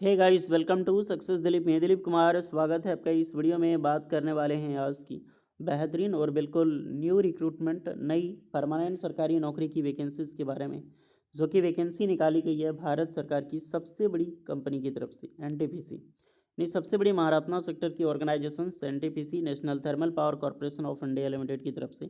Hey guys, welcome to success Dilip. मैं दिलीप कुमार, स्वागत है आपका। इस वीडियो में बात करने वाले हैं आज की बेहतरीन और बिल्कुल न्यू रिक्रूटमेंट नई परमानेंट सरकारी नौकरी की वैकेंसीज के बारे में, जो कि वैकेंसी निकाली गई है भारत सरकार की सबसे बड़ी कंपनी की तरफ से, एनटीपीसी। नहीं, सबसे बड़ी महारत्ना सेक्टर की organisation NTPC, National Thermal Power Corporation of India Limited की तरफ से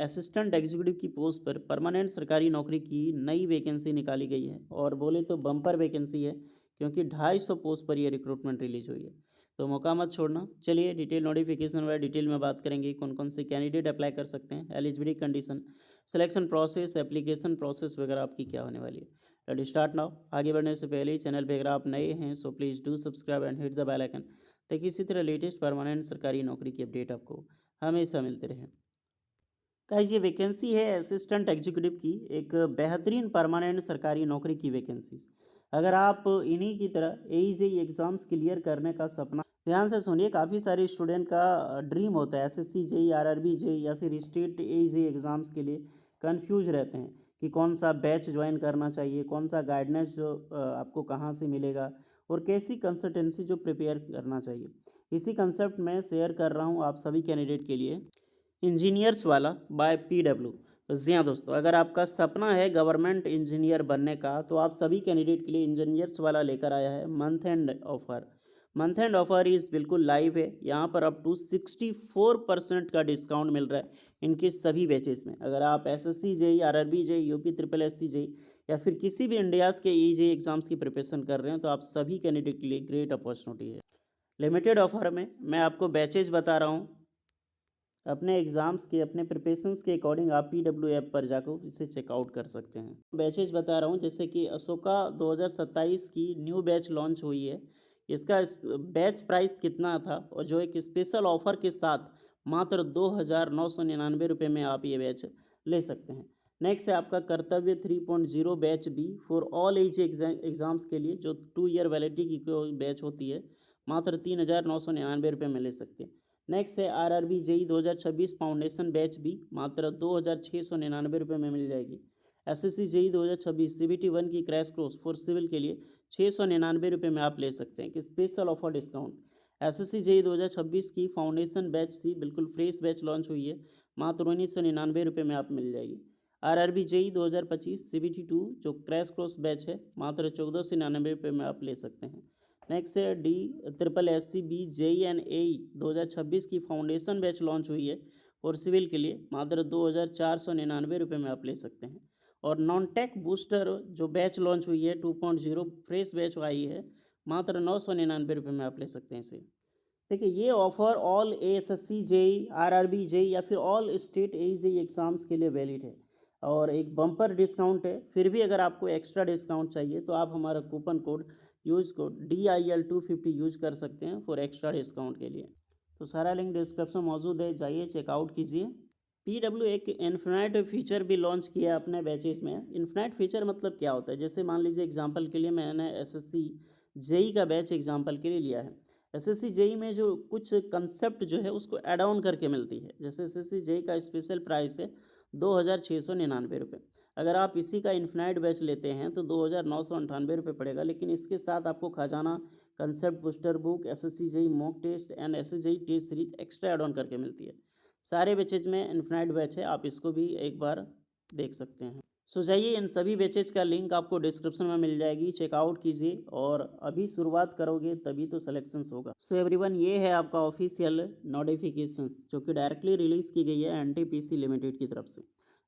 असिस्टेंट एग्जीक्यूटिव की पोस्ट पर परमानेंट सरकारी नौकरी की नई वैकेंसी निकाली गई है। और बोले तो बम्पर वैकेंसी है, क्योंकि 250 पोस्ट पर यह रिक्रूटमेंट रिलीज हुई है। तो मौका मत छोड़ना। चलिए डिटेल नोटिफिकेशन व डिटेल में बात करेंगे, कौन कौन से कैंडिडेट अप्लाई कर सकते हैं, eligibility condition, selection process, application process वगैरह आपकी क्या होने वाली है। Let start now. आगे बढ़ने से पहले चैनल पर अगर आप नए हैं so please do subscribe and hit the bell icon, ताकि इसी तरह लेटेस्ट परमानेंट सरकारी नौकरी की अपडेट आपको हमेशा मिलते रहे। गाइस, ये वैकेंसी है असिस्टेंट एग्जीक्यूटिव की, एक बेहतरीन परमानेंट सरकारी नौकरी की वैकेंसी। अगर आप इन्हीं की तरह एईजेई एग्ज़ाम्स क्लियर करने का सपना, ध्यान से सुनिए, काफ़ी सारे स्टूडेंट का ड्रीम होता है एसएससी जेई, आरआरबी जेई या फिर स्टेट एईजेई एग्ज़ाम्स के लिए कंफ्यूज रहते हैं कि कौन सा बैच ज्वाइन करना चाहिए, कौन सा गाइडेंस जो आपको कहाँ से मिलेगा, और कैसी कंसल्टेंसी जो प्रिपेयर करना चाहिए। इसी कंसेप्ट में शेयर कर रहा हूँ आप सभी कैंडिडेट के लिए इंजीनियर्स वाला बाय पीडब्ल्यू। जी हाँ दोस्तों, अगर आपका सपना है गवर्नमेंट इंजीनियर बनने का, तो आप सभी कैंडिडेट के लिए इंजीनियर्स वाला लेकर आया है month and offer. Month and offer इस बिल्कुल लाइव है। यहाँ पर अप टू 64% का डिस्काउंट मिल रहा है इनके सभी बैचेस में। अगर आप SSC JE, RRB JE, UP triple SC JE या फिर किसी भी इंडियाज़ के ईजेई एग्जाम्स की प्रिपरेशन कर रहे हैं, तो आप सभी कैंडिडेट के लिए ग्रेट अपॉर्चुनिटी है। लिमिटेड ऑफर में मैं आपको बैचेज बता रहा हूँ। अपने एग्ज़ाम्स के, अपने प्रिपरेशंस के अकॉर्डिंग आप पीडब्ल्यू ऐप पर जाकर इसे चेकआउट कर सकते हैं। बैचेज बता रहा हूँ, जैसे कि अशोका 2027 की न्यू बैच लॉन्च हुई है। इसका बैच प्राइस कितना था, और जो एक स्पेशल ऑफर के साथ मात्र 2,999 रुपये में आप ये बैच ले सकते हैं। नेक्स्ट है आपका कर्तव्य 3.0 batch B for all AE exams के लिए, जो 2 ईयर वैलिडिटी की बैच होती है, मात्र 3,999 रुपये में ले सकते हैं। नेक्स्ट है RRB JE 2026 foundation batch B, मात्र 2,699 रुपये में मिल जाएगी। एसएससी जेई 2026 सीबीटी 1 की क्रैश कोर्स फॉर सिविल के लिए 699 रुपये में आप ले सकते हैं कि special offer discount. SSC JE 2026 की फाउंडेशन बैच सी बिल्कुल फ्रेश बैच लॉन्च हुई है, मात्र 1999 रुपये में आप मिल जाएगी। आरआरबी जेई 2025 सीबीटी 2 जो क्रैश कोर्स बैच है, मात्र 1499 रुपये में आप ले सकते हैं। नेक्स्ट है D triple S C B JE and A 2026 की फाउंडेशन बैच लॉन्च हुई है और सिविल के लिए, मात्र 2,499 रुपये में आप ले सकते हैं। और नॉन टेक बूस्टर जो बैच लॉन्च हुई है 2.0 फ्रेश बैच आई है, मात्र 999 रुपये में आप ले सकते हैं इसे। देखिए, ये offer all ASSC JE, RRB JE या फिर ऑल स्टेट एईजेई एग्जाम्स के लिए वैलिड है, और एक बम्पर डिस्काउंट है। फिर भी अगर आपको एक्स्ट्रा डिस्काउंट चाहिए तो आप हमारा कूपन कोड DIL250 यूज कर सकते हैं फॉर एक्स्ट्रा डिस्काउंट के लिए। तो सारा लिंक डिस्क्रिप्शन मौजूद है, जाइए चेकआउट कीजिए। पीडब्ल्यू एक इन्फिनाइट फीचर भी लॉन्च किया है अपने बैचेस में। इन्फिनाइट फीचर मतलब क्या होता है, जैसे मान लीजिए एग्जांपल के लिए मैंने एसएससी जेई का बैच एग्जांपल के लिए लिया है। एसएससी जेई में जो कुछ कंसेप्ट जो है उसको ऐड ऑन करके मिलती है। जैसे एसएससी जेई का स्पेशल प्राइस है 2,699 रुपये। अगर आप इसी का इन्फिनाइट बैच लेते हैं तो 2,998 रुपये पड़ेगा, लेकिन इसके साथ आपको खजाना, concept booster book, SSC JE mock test and SSC JE test series extra add on करके मिलती है। सारे बैचेज में इन्फिनाइट बैच है, आप इसको भी एक बार देख सकते हैं। सो जाइए, इन सभी बैचेज का लिंक आपको डिस्क्रिप्शन में मिल जाएगी, चेकआउट कीजिए। और अभी शुरुआत करोगे तभी तो सिलेक्शंस होगा। सो एवरीवन, ये है आपका ऑफिशियल नोटिफिकेशंस जो कि डायरेक्टली रिलीज़ की गई है एनटीपीसी लिमिटेड की तरफ से।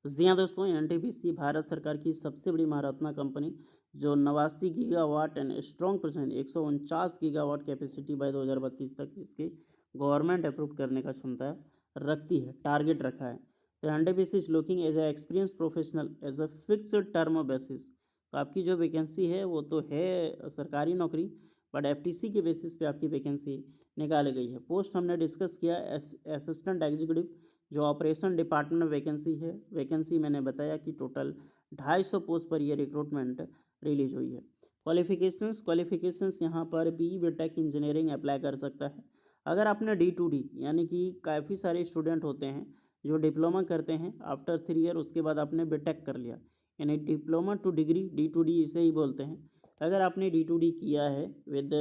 जी हाँ दोस्तों, एनटीपीसी भारत सरकार की सबसे बड़ी महारत्ना कंपनी, जो 89 gigawatt and strong present 149 gigawatt capacity by 2032 तक इसकी गवर्नमेंट अप्रूव करने का क्षमता रखती है, टारगेट रखा है। तो NTPC is looking as a experience professional as a fixed term basis. तो आपकी जो वैकेंसी है वो तो है सरकारी नौकरी, बट एफटीसी के बेसिस पे आपकी वैकेंसी निकाली गई है। पोस्ट हमने डिस्कस किया असिस्टेंट एग्जीक्यूटिव, जो ऑपरेशन डिपार्टमेंट में वैकेंसी है। वैकेंसी मैंने बताया कि टोटल 250 पोस्ट पर यह रिक्रूटमेंट रिलीज हुई है। क्वालिफिकेशंस यहाँ पर बीटेक इंजीनियरिंग अप्लाई कर सकता है। अगर आपने D2D, यानी कि काफ़ी सारे स्टूडेंट होते हैं जो डिप्लोमा करते हैं आफ्टर 3 ईयर, उसके बाद आपने बीटेक कर लिया, यानी डिप्लोमा टू डिग्री D2D इसे ही बोलते हैं। अगर आपने D2D किया है with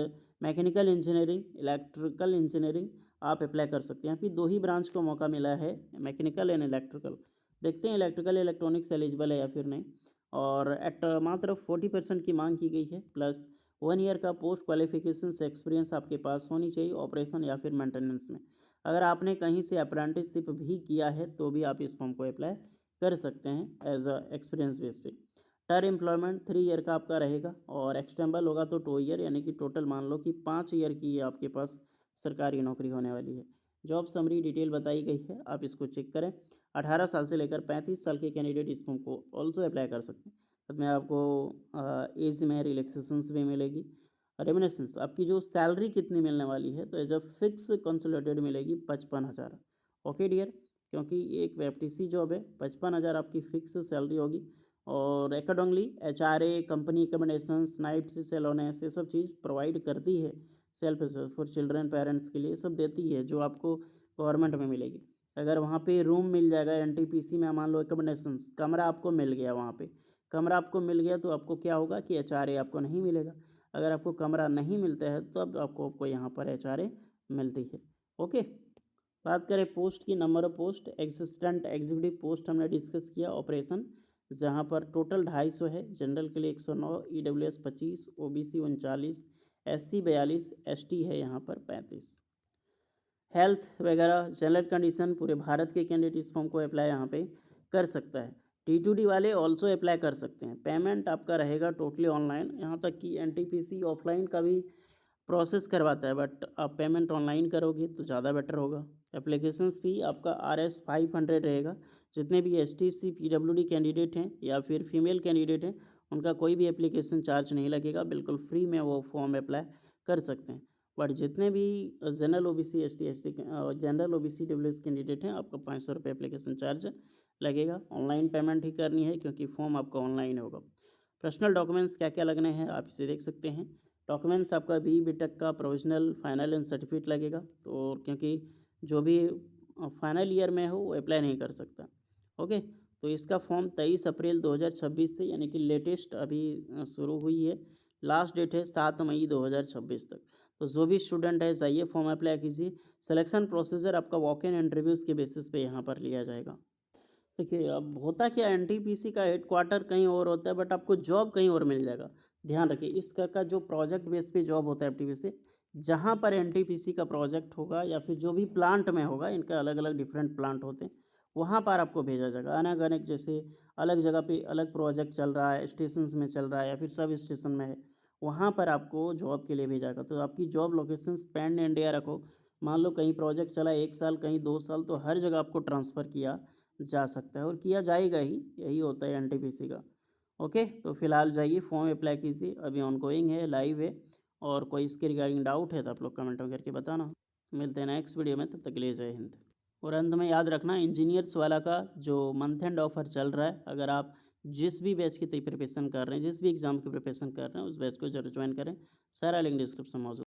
mechanical engineering, electrical engineering, आप अप्लाई कर सकते हैं। यहाँ पे 2 ही ब्रांच को मौका मिला है, मैकेनिकल एंड इलेक्ट्रिकल। देखते हैं इलेक्ट्रिकल इलेक्ट्रॉनिक्स एलिजिबल है या फिर नहीं। और एट मात्र 40% की मांग की गई है, प्लस 1 ईयर का पोस्ट क्वालिफिकेशन से एक्सपीरियंस आपके पास होनी चाहिए ऑपरेशन या फिर मेंटेनेंस में। अगर आपने कहीं से अप्रेंटिसशिप भी किया है तो भी आप इस फॉर्म को अप्लाई कर सकते हैं एज अ एक्सपीरियंस बेस पे। टर्म एम्प्लॉयमेंट 3 ईयर का आपका रहेगा और एक्सटेंबल होगा तो 2 ईयर, यानी कि टोटल मान लो कि 5 ईयर की आपके पास सरकारी नौकरी होने वाली है। जॉब समरी डिटेल बताई गई है, आप इसको चेक करें। 18 साल से लेकर 35 साल के कैंडिडेट इस फॉर्म को ऑल्सो अप्लाई कर सकते हैं। साथ में आपको एज में रिलैक्सेशंस भी मिलेगी। रेम्युनरेशंस, आपकी जो सैलरी कितनी मिलने वाली है, तो एज अ फिक्स कंसोलिडेटेड मिलेगी 55,000। ओके डियर, क्योंकि ये एक एफटीसी जॉब है, 55,000 आपकी फिक्स सैलरी होगी। और अकॉर्डिंगली HRA, कंपनी एकमेंडेशंस, नाइट सेलोनेस, ये सब चीज़ प्रोवाइड करती है। सेल्फ फॉर चिल्ड्रन पेरेंट्स के लिए सब देती है, जो आपको गवर्नमेंट में मिलेगी। अगर वहाँ पे रूम मिल जाएगा एनटीपीसी में, मान लो एकमेंडेशंस, कमरा आपको मिल गया, वहाँ पे कमरा आपको मिल गया, तो आपको क्या होगा कि HRA आपको नहीं मिलेगा। अगर आपको कमरा नहीं मिलता है तो अब आपको यहाँ पर HRA मिलती है। ओके, बात करें पोस्ट की, number of post, assistant executive post हमने डिस्कस किया। ऑपरेशन, जहाँ पर टोटल 250 है, जनरल के लिए 109, EWS 25, OBC 39, SC 42, ST है यहाँ पर 35। हेल्थ वगैरह जनरल कंडीशन, पूरे भारत के कैंडिडेट इस फॉर्म को अप्लाई यहाँ पे कर सकता है। T2D वाले ऑल्सो अप्लाई कर सकते हैं। पेमेंट आपका रहेगा टोटली ऑनलाइन, यहाँ तक कि NTPC ऑफलाइन का भी प्रोसेस करवाता है, बट आप पेमेंट ऑनलाइन करोगे तो ज़्यादा बेटर होगा। एप्लीकेशंस फी आपका RS 500 रहेगा। जितने भी STC PWD कैंडिडेट हैं या फिर फीमेल कैंडिडेट हैं, उनका कोई भी एप्लीकेशन चार्ज नहीं लगेगा, बिल्कुल फ्री में वो फॉर्म अप्लाई कर सकते हैं। बट जितने भी general OBC ST general OBC WS candidate हैं, आपका 500 रुपये एप्लीकेशन चार्ज लगेगा। ऑनलाइन पेमेंट ही करनी है क्योंकि फॉर्म आपका ऑनलाइन होगा। पर्सनल डॉक्यूमेंट्स क्या क्या लगने हैं आप इसे देख सकते हैं। डॉक्यूमेंट्स आपका BTech का प्रोविजनल, फाइनल एंड सर्टिफिकेट लगेगा, तो क्योंकि जो भी फाइनल ईयर में हो वो अप्लाई नहीं कर सकता। ओके, तो इसका फॉर्म 23 अप्रैल 2026 से, यानी कि लेटेस्ट अभी शुरू हुई है। लास्ट डेट है 7 मई 2026 तक। तो जो भी स्टूडेंट है जाइए फॉर्म अप्लाई कीजिए। सिलेक्शन प्रोसीजर आपका वॉक इन इंटरव्यूज़ के बेसिस पे यहाँ पर लिया जाएगा। देखिए, अब होता क्या है, NTPC का हेडक्वार्टर कहीं और होता है, बट आपको जॉब कहीं और मिल जाएगा। ध्यान रखिए, इस कर का जो प्रोजेक्ट बेस पे जॉब होता है FTPC, जहाँ पर NTPC का प्रोजेक्ट होगा या फिर जो भी प्लांट में होगा, इनका अलग अलग डिफरेंट प्लांट होते हैं, वहाँ पर आपको भेजा जाएगा। अनेक अनेक, जैसे अलग जगह पे अलग प्रोजेक्ट चल रहा है, स्टेशंस में चल रहा है या फिर सब स्टेशन में है, वहाँ पर आपको जॉब के लिए भेजा जाएगा। तो आपकी जॉब लोकेशंस पैन इंडिया रखो। मान लो कहीं प्रोजेक्ट चला 1 साल, कहीं 2 साल, तो हर जगह आपको ट्रांसफ़र किया जा सकता है और किया जाएगा ही, यही होता है NTPC का। ओके, तो फिलहाल जाइए फॉर्म अप्लाई कीजिए, अभी ऑनगोइंग है, लाइव है। और कोई इसके रिगार्डिंग डाउट है तो आप लोग कमेंट में करके बताना। मिलते हैं नेक्स्ट वीडियो में, तब तक के लिए जय हिंद। और अंत में याद रखना, इंजीनियर्स वाला का जो मंथ एंड ऑफर चल रहा है, अगर आप जिस भी बैच की प्रिपरेशन कर रहे हैं, जिस भी एग्ज़ाम की प्रिपरेशन कर रहे हैं, उस बैच को जरूर ज्वाइन करें। सारा लिंक डिस्क्रिप्शन में मौजूद है।